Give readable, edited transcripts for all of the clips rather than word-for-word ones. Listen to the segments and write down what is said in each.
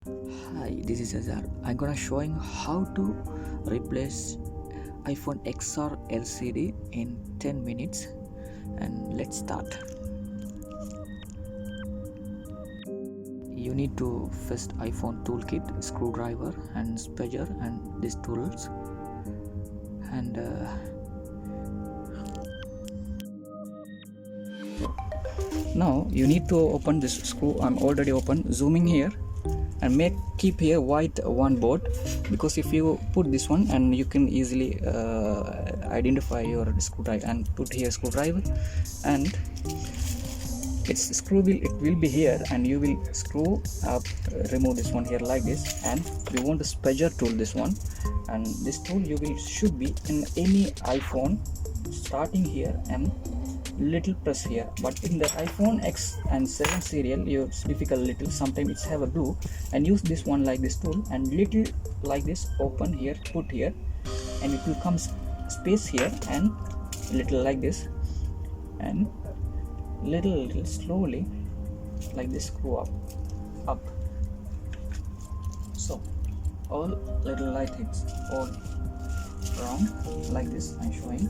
Hi, this is Azar. I'm gonna showing how to replace iPhone XR LCD in 10 minutes, and let's start. You need to first iPhone toolkit, screwdriver and spudger and these tools, and now you need to open this screw. I'm already open. Zooming here and keep here white one board, because if you put this one and you can easily identify your screwdriver, and put here screwdriver, and its screw will be here, and you will screw up, remove this one here like this, and we want the spudger tool, this one, and this tool should be in any iPhone, starting here and little press here. But in the iPhone X and 7 serial, it's difficult little, sometimes it's have a glue, and use this one like this tool and little like this, open here, put here, and it will come space here, and little like this, and little slowly like this, screw up. So all little light hits all round like this I'm showing.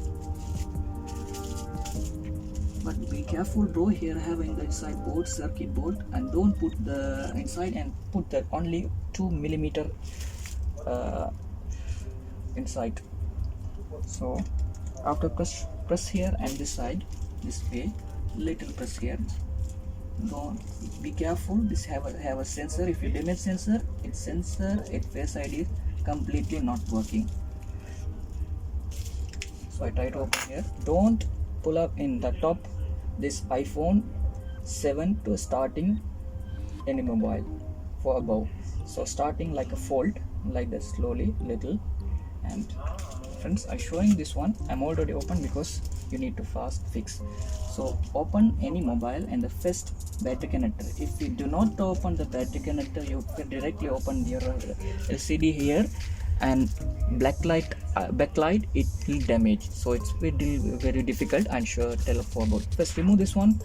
But be careful bro, here having the inside board, circuit board, and don't put the inside, and put the only 2 millimeter inside. So after press here and this side, this way, little press here. Don't be careful, this have a sensor. If you damage sensor, its Face ID completely not working. So I try to open here. Don't pull up in the top this iPhone 7 to starting any mobile for above. So starting like a fold like that, slowly little. And friends, I'm showing this one, I'm already open because you need to fast fix. So open any mobile and the first battery connector. If you do not open the battery connector, you can directly open your LCD here, and backlight it will damage, so it's very difficult. I'm sure tell forward. First remove this one.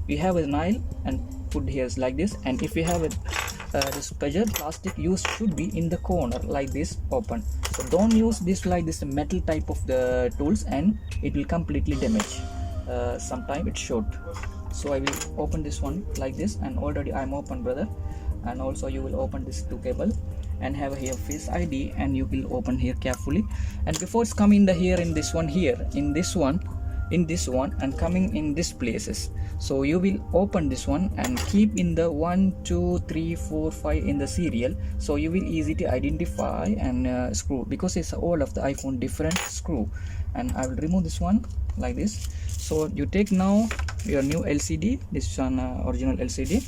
We have a nail and put here like this, and if you have a this pressure plastic, use should be in the corner like this, open. So don't use this like this metal type of the tools, and it will completely damage. Sometime it's short. So I will open this one like this, and already I'm open brother. And also you will open this two cable and have here Face ID, and you will open here carefully. And before it's coming the here in this one, here in this one, and coming in this places, so you will open this one and keep in the 1 2 3 4 5 in the serial, so you will easy to identify and screw, because it's all of the iPhone different screw. And I will remove this one like this. So you take now your new LCD, this one original LCD.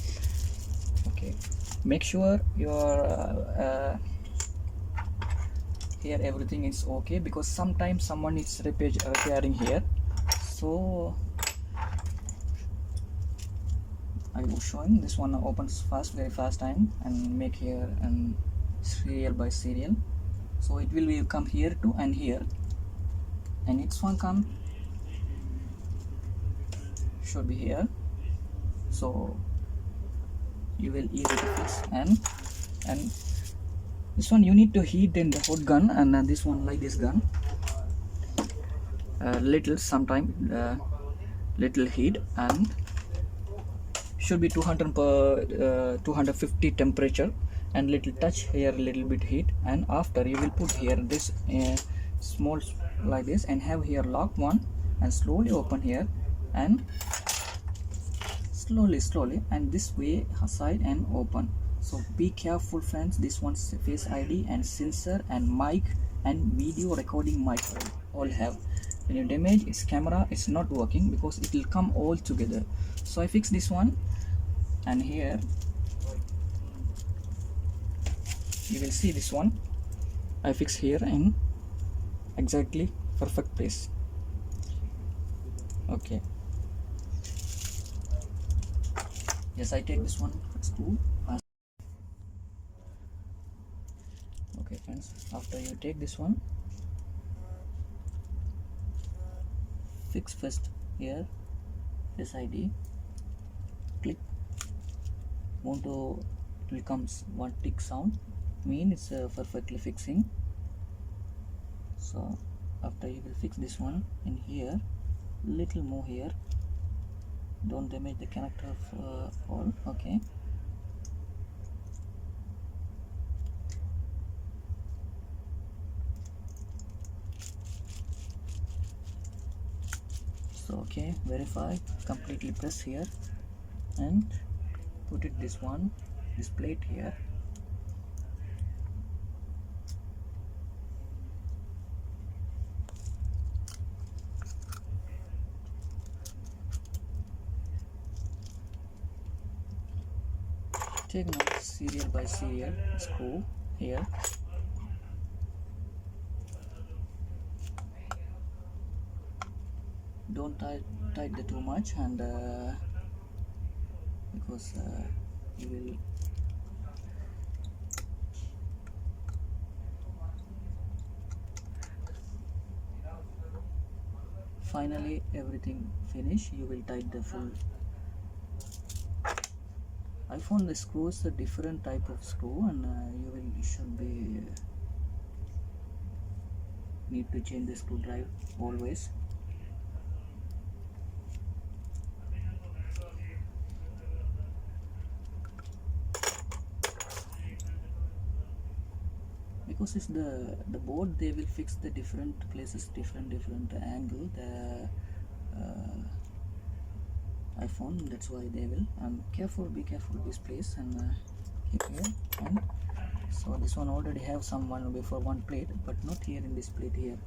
Okay, make sure your here everything is okay, because sometimes someone is repairing here. So I was showing this one opens very fast time, and make here and serial by serial. So it will be come here to and here, and next one come should be here. So you will easy to fix. And this one you need to heat in the hot gun, and then this one like this gun, little sometime little heat, and should be 200 per 250 temperature, and little touch here little bit heat. And after you will put here this small like this, and have here lock one, and slowly open here, and slowly and this way side and open. So be careful friends, this one's Face ID and sensor and mic and video recording mic all have. When you damage its camera, it's not working, because it will come all together. So I fix this one, and here you will see this one I fix here in exactly perfect place. Okay, yes, I take this one screw. Okay friends, after you take this one, fix first here Face ID, click, want to will comes one tick sound, mean it's perfectly fixing. So after you will fix this one in here, little more here, don't damage the connector of all. Okay, so okay, verify, completely press here and put it this plate here. Take now serial by serial screw here. Don't tight the too much, and because you will finally everything finish. You will tight the full. I found the screws a different type of screw, and you should be need to change the screw drive always. Because it's the board, they will fix the different places, different angle. The iPhone, that's why they will. Be careful this place, and keep here. And so this one already have someone before one plate, but not here in this plate here.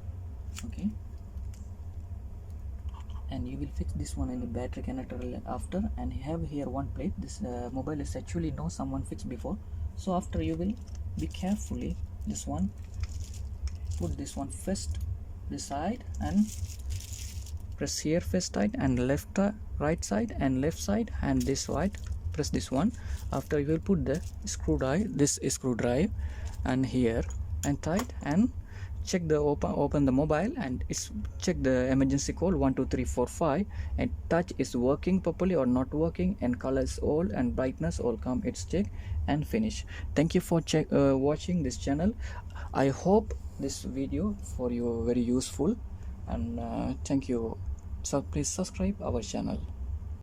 Okay, and you will fix this one in the battery connector after, and have here one plate. This mobile is actually no someone fixed before, so after you will be carefully this one, put this one first this side and press here first side, and left right side and left side, and this right press this one. After you will put the screw drive and here and tight, and check the open the mobile, and it's check the emergency call 12345, and touch is working properly or not working, and colors all and brightness all come, it's check and finish. Thank you for watching this channel. I hope this video for you very useful, and thank you. So please subscribe our channel.